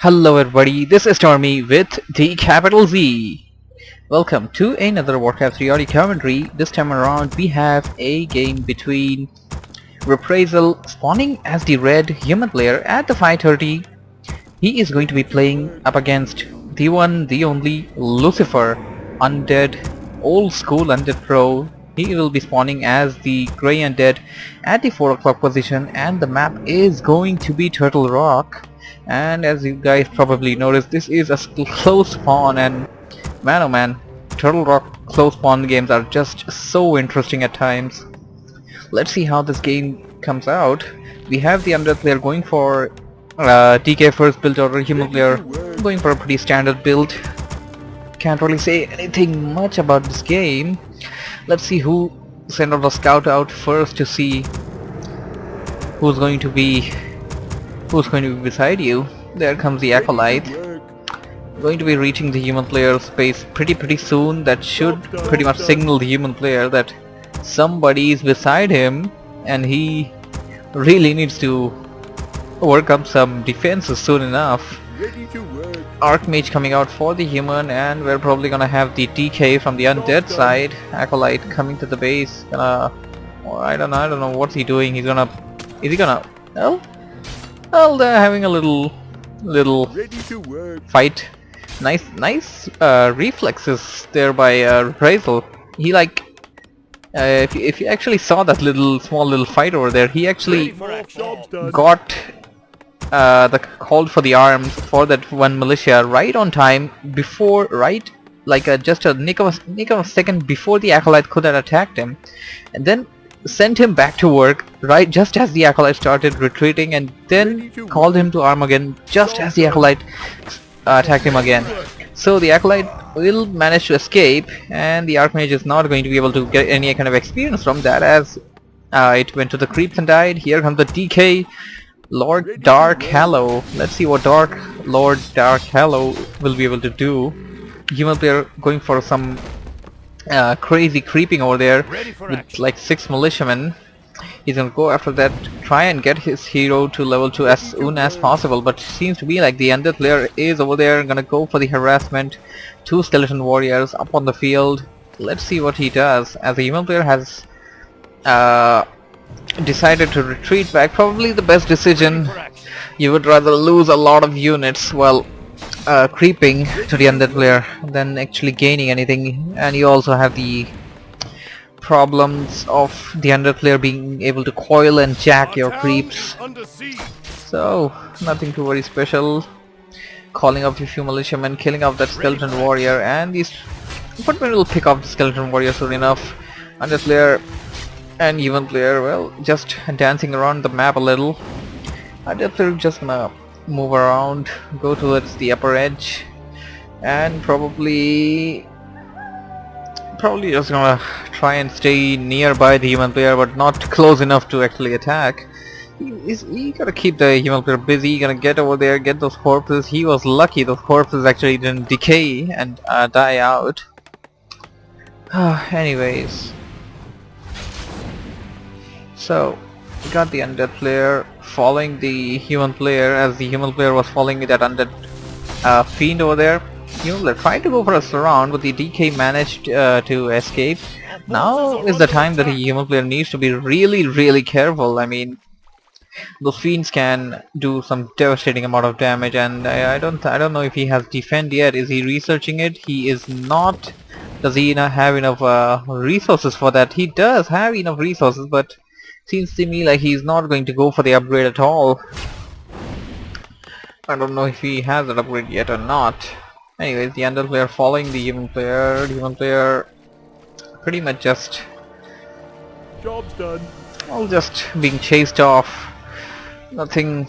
Hello everybody, this is Stormy with the capital Z. Welcome to another Warcraft 3 audio commentary. This time around we have a game between Reprisal spawning as the red human player at the 5:30. He is going to be playing up against the one, the only Lucifer, undead, old school undead pro. He will be spawning as the grey undead at the 4 o'clock position, and the map is going to be Turtle Rock. And as you guys probably noticed, this is a close spawn, and man oh man, Turtle Rock close spawn games are just so interesting at times. Let's see how this game comes out. We have the undead player going for DK first build order, human player going for a pretty standard build. Can't really say anything much about this game. Let's see who sent out a scout out first to see who's going to be beside you. There comes the acolyte, going to be reaching the human player space pretty soon. That should pretty much signal the human player that somebody is beside him and he really needs to work up some defenses soon enough. Archmage coming out for the human, and we're probably gonna have the DK from the undead side. Acolyte coming to the base, I don't know what's he doing. Is he gonna well, they're having a little fight. Nice reflexes there by Reprisal. He if you actually saw that small little fight over there, he actually got called for the arms for that one militia right on time, before just a nick of a second before the acolyte could have attacked him, and then sent him back to work right just as the acolyte started retreating, and then called him to arm again just as the acolyte attacked him again. So the acolyte will manage to escape, and the archmage is not going to be able to get any kind of experience from that, as it went to the creeps and died. Here comes the DK, Lord Dark Hallow. Let's see what Lord Dark Hallow will be able to do. Human player going for some crazy creeping over there with like 6 militiamen. He's gonna go after that, try and get his hero to level 2 as soon as possible, but seems to be like the undead player is over there gonna go for the harassment. 2 skeleton warriors up on the field. Let's see what he does, as the human player has decided to retreat back. Probably the best decision. You would rather lose a lot of units while creeping to the undead player than actually gaining anything, and you also have the problems of the undead player being able to coil and jack your creeps. So nothing too very special. Calling up a few militiamen, killing off that skeleton warrior, and these footmen will pick off the skeleton warrior soon enough. Undead player and human player, well, just dancing around the map a little. Undead player just gonna move around, go towards the upper edge, and probably just gonna try and stay nearby the human player, but not close enough to actually attack. He gotta keep the human player busy. Gonna get over there, get those corpses. He was lucky those corpses actually didn't decay and die out. Anyways, so we got the undead player following the human player, as the human player was following that undead fiend over there. Human player tried to go for a surround, but the DK managed to escape. Now is the time that the human player needs to be really careful. I mean, those fiends can do some devastating amount of damage, and I don't know if he has defend yet. Is he researching it? He is not. Does he not have enough resources for that? He does have enough resources, but seems to me like he's not going to go for the upgrade at all. I don't know if he has that upgrade yet or not. Anyways, the undead player following the human player. The human player pretty much just Job's done. all just being chased off. Nothing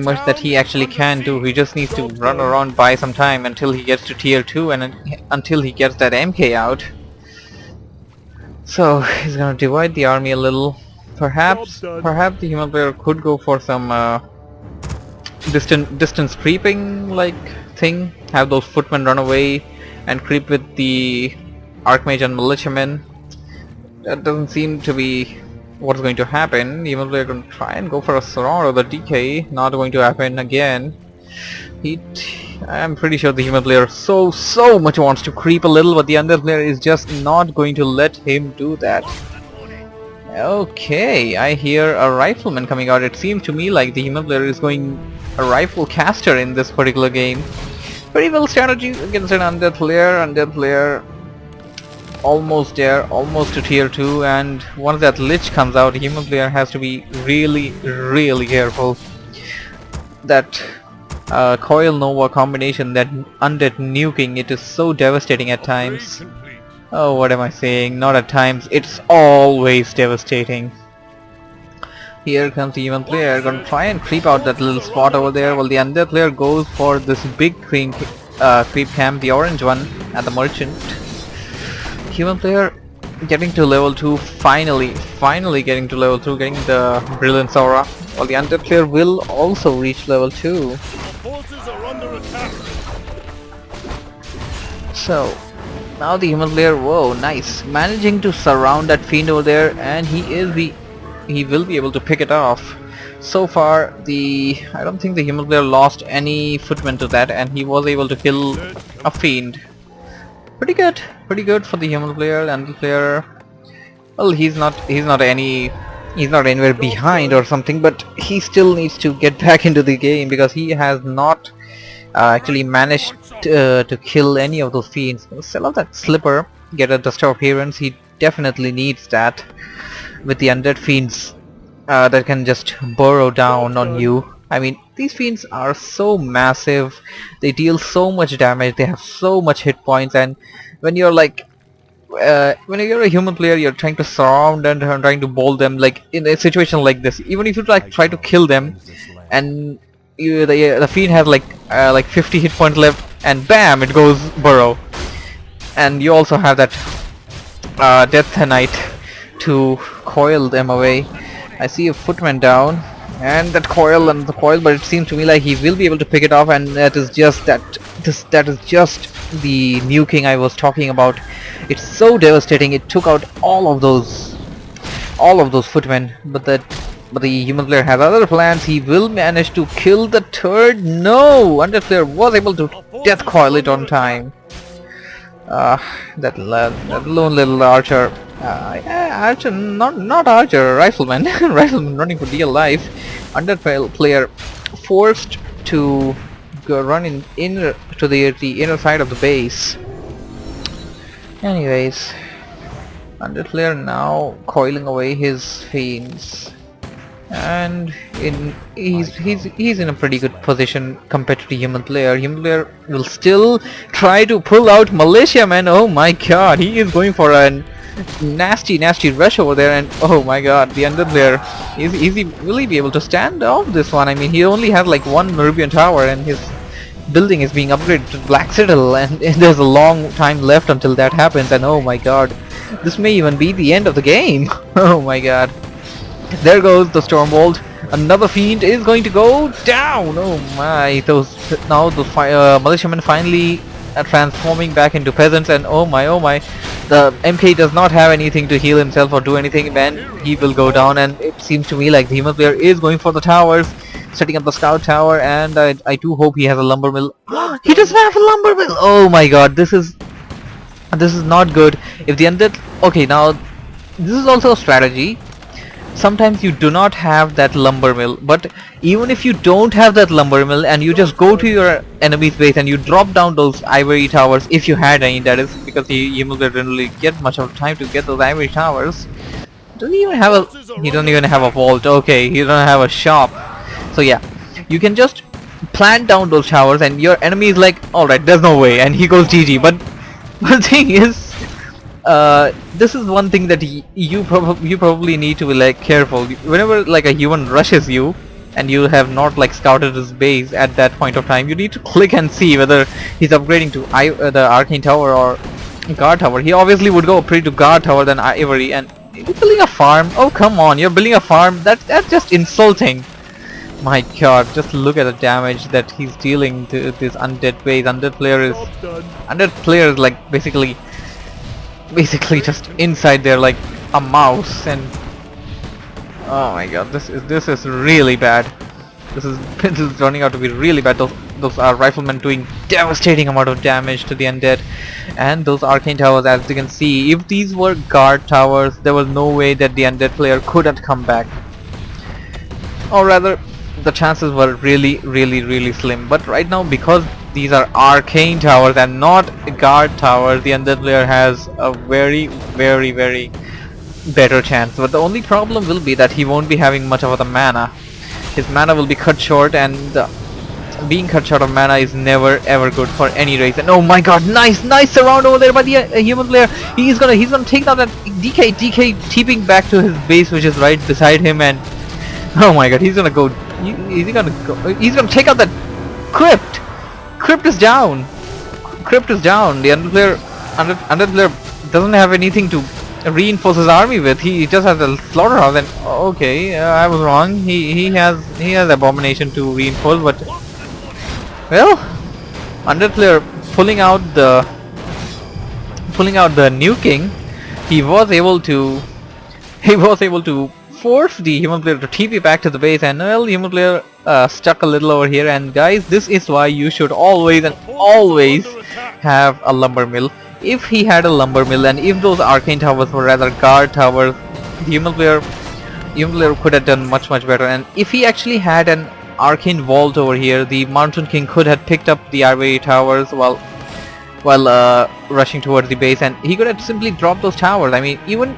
much that he actually can do. He just needs to run around, buy some time until he gets to tier 2 and until he gets that MK out. So he's gonna divide the army a little. Perhaps the human player could go for some distance creeping like thing. Have those footmen run away and creep with the archmage and militiamen. That doesn't seem to be what's going to happen. Even they're going to try and go for a surround or the DK. Not going to happen again. I'm pretty sure the human player so much wants to creep a little, but the other player is just not going to let him do that. Okay, I hear a rifleman coming out. It seems to me like the human player is going a rifle caster in this particular game. Very well strategy against an undead player. Undead player almost there, almost to tier 2, and once that lich comes out, the human player has to be really careful. That Coil Nova combination, that undead nuking, it is so devastating at times. Oh, what am I saying? Not at times, it's always devastating. Here comes the human player, gonna try and creep out that little spot over there, while the undead player goes for this big creep camp, the orange one at the merchant. Human player getting to level 2, finally getting to level 2, getting the brilliance aura, while the undead player will also reach level 2. Forces are under attack. So now the human player, whoa, nice, managing to surround that fiend over there, and he will be able to pick it off. So far I don't think the human player lost any footmen to that, and he was able to kill a fiend. Pretty good for the human player. And the player, well, he's not anywhere behind or something, but he still needs to get back into the game because he has not actually managed to kill any of those fiends. Sell out that slipper, get a dust of appearance. He definitely needs that with the undead fiends that can just burrow down on you. I mean, these fiends are so massive, they deal so much damage, they have so much hit points, and when you're like when you're a human player, you're trying to surround and trying to bowl them, like in a situation like this, even if you like try to kill them and the fiend has like 50 hit points left, and bam, it goes burrow, and you also have that Death Knight to coil them away. I see a footman down, and that coil and the coil, but it seems to me like he will be able to pick it off, and that is just that is just the nuking I was talking about. It's so devastating. It took out all of those footmen, but the human player has other plans. He will manage to kill the turd. No, undead player was able to death coil it on time. That lone little archer. Archer, not archer, rifleman. Rifleman running for dear life. Undead player forced to go run in to the inner side of the base. Anyways, undead player now coiling away his fiends, and he's in a pretty good position compared to the human player. Human player will still try to pull out militiaman. Oh my god, he is going for a nasty rush over there, and oh my god, the undead player will he be able to stand off this one? I mean, he only has like one Meridian tower, and his building is being upgraded to Black Citadel, and there's a long time left until that happens, and oh my god, this may even be the end of the game. Oh my god, there goes the Stormbolt. Another fiend is going to go down. Oh my, now the militiamen finally are transforming back into peasants, and oh my, the MK does not have anything to heal himself or do anything, man. He will go down, and it seems to me like the human player is going for the towers, setting up the scout tower, and I do hope he has a lumber mill. He doesn't have a lumber mill. Oh my god, this is not good. If the undead, okay, now this is also a strategy. Sometimes you do not have that lumber mill, but even if you don't have that lumber mill and you just go to your enemy's base and you drop down those ivory towers, if you had any, that is, because you didn't really get much of time to get those ivory towers. He don't even have a vault. Okay, he don't have a shop. So yeah, you can just plant down those towers and your enemy is like, alright, there's no way, and he goes GG. But the thing is, this is one thing that you probably need to be like careful. Whenever like a human rushes you and you have not like scouted his base at that point of time, you need to click and see whether he's upgrading to the arcane tower or guard tower. He obviously would go upgrade to guard tower than ivory. And you're building a farm? Oh come on, you're building a farm? That's just insulting. My god, just look at the damage that he's dealing to this undead base. Undead player is like basically just inside there like a mouse, and Oh my god, this is really bad. This is turning out to be really bad. Those are riflemen doing devastating amount of damage to the undead, and those arcane towers, as you can see, if these were guard towers, there was no way that the undead player could have come back, or rather, the chances were really slim. But right now, because these are arcane towers and not guard towers, the undead player has a very better chance. But the only problem will be that he won't be having much of the mana. His mana will be cut short, and being cut short of mana is never ever good for any race. And oh my god, nice surround over there by the human player. He's gonna take down that DK TPing back to his base, which is right beside him, and oh my god, he's gonna go. He's gonna take out that crypt. Crypt is down. The under player doesn't have anything to reinforce his army with. He just has a slaughterhouse, and okay, I was wrong. He has abomination to reinforce, but well, under player pulling out the nuking, he was able to force the human player to TP back to the base, and well, human player stuck a little over here. And guys, this is why you should always have a lumber mill. If he had a lumber mill, and if those arcane towers were rather guard towers, the human player could have done much better. And if he actually had an arcane vault over here, the Mountain King could have picked up the armory towers while rushing towards the base, and he could have simply dropped those towers. I mean, even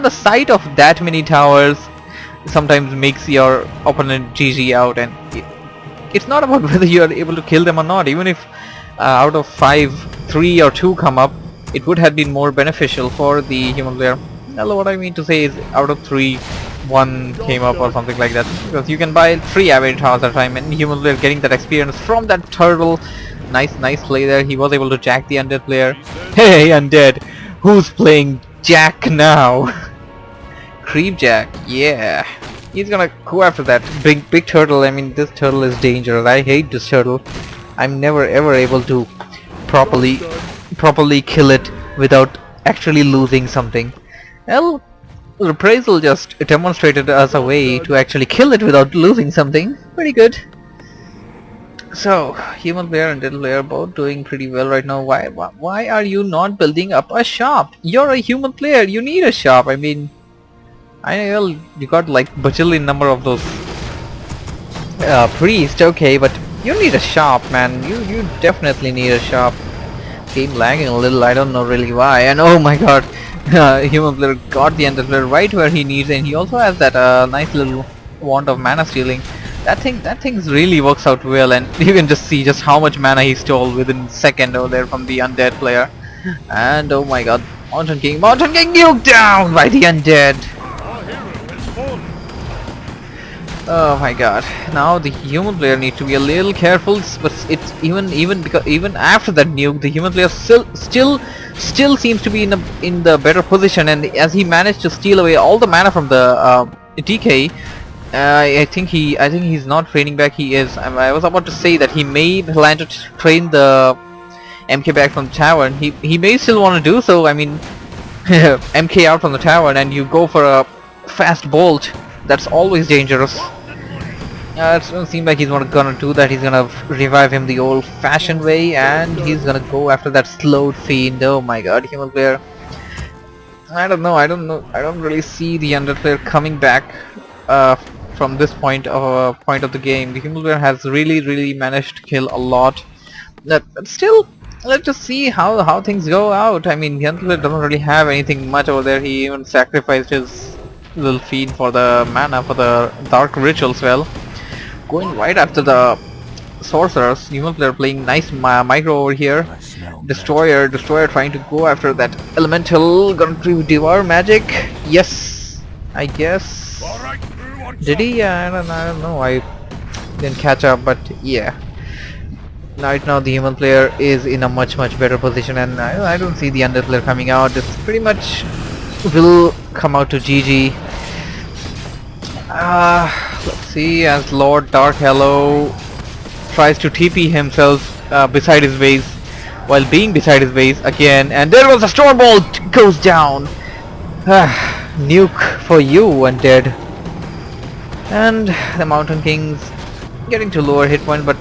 the sight of that many towers sometimes makes your opponent GG out, and it's not about whether you are able to kill them or not. Even if out of 5, 3 or 2 come up, it would have been more beneficial for the human player. Well, what I mean to say is, out of 3, 1 came up or something like that, because you can buy 3 average towers at a time, and human player getting that experience from that turtle. Nice play there. He was able to jack the undead player. Hey undead, who's playing Jack now? Creep Jack, yeah. He's gonna go after that big turtle. I mean, this turtle is dangerous. I hate this turtle. I'm never ever able to properly kill it without actually losing something. Well, Reprisal just demonstrated us a way to actually kill it without losing something. Pretty good. So, human player and dead player both doing pretty well right now. Why are you not building up a shop? You're a human player, you need a shop. I mean, I know you got like bajillion number of those priests, okay, but you need a shop, man. You definitely need a shop. Game lagging a little, I don't know really why. And oh my god, human player got the ender player right where he needs, and he also has that nice little wand of mana stealing. That thing really works out well, and you can just see just how much mana he stole within a second over there from the undead player. And oh my god, Mountain King nuked down by the undead. Oh my god, now the human player needs to be a little careful, but it's even after that nuke, the human player still seems to be in the better position, and as he managed to steal away all the mana from the DK, I think he's not training back. He is. I was about to say that he may plan to train the MK back from the tower, and he may still want to do so. I mean, MK out from the tower, and you go for a fast bolt. That's always dangerous. It doesn't seem like he's gonna do that. He's gonna revive him the old-fashioned way, and he's gonna go after that slowed fiend. Oh my god, human player. I don't know. I don't really see the under player coming back from this point of the game. The human player has really managed to kill a lot. But still, let's just see how things go out. I mean, the under player doesn't really have anything much over there. He even sacrificed his little feed for the mana for the dark rituals. Well, going right after the sorcerers. Human player playing nice micro over here. Destroyer trying to go after that elemental. Gonna devour magic. Yes, I guess. Did he? I don't know. I didn't catch up, but yeah. Right now the human player is in a much better position, and I don't see the undead player coming out. This pretty much will come out to GG. Let's see, as Lord Dark Hello tries to TP himself beside his base, while being beside his base again, and there was a storm bolt goes down. Nuke for you, undead. And the Mountain King's getting to lower hit point, but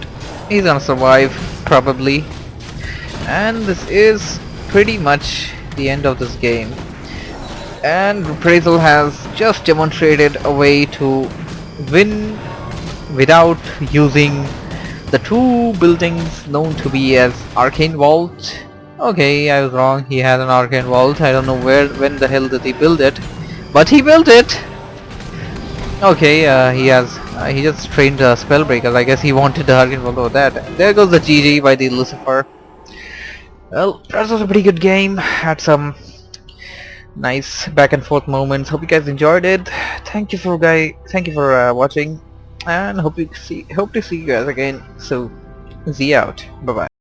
he's gonna survive probably. And this is pretty much the end of this game. And Reprisal has just demonstrated a way to win without using the two buildings known to be as Arcane Vault. Okay, I was wrong. He has an Arcane Vault. I don't know when the hell did he build it, but he built it. Okay, he just trained Spellbreakers. I guess he wanted the Arcane Vault over that. There goes the GG by the Lucifer. Well, that was a pretty good game. Had some nice back and forth moments. Hope you guys enjoyed it. Thank you for watching, and hope to see you guys again. So, Z out. Bye bye.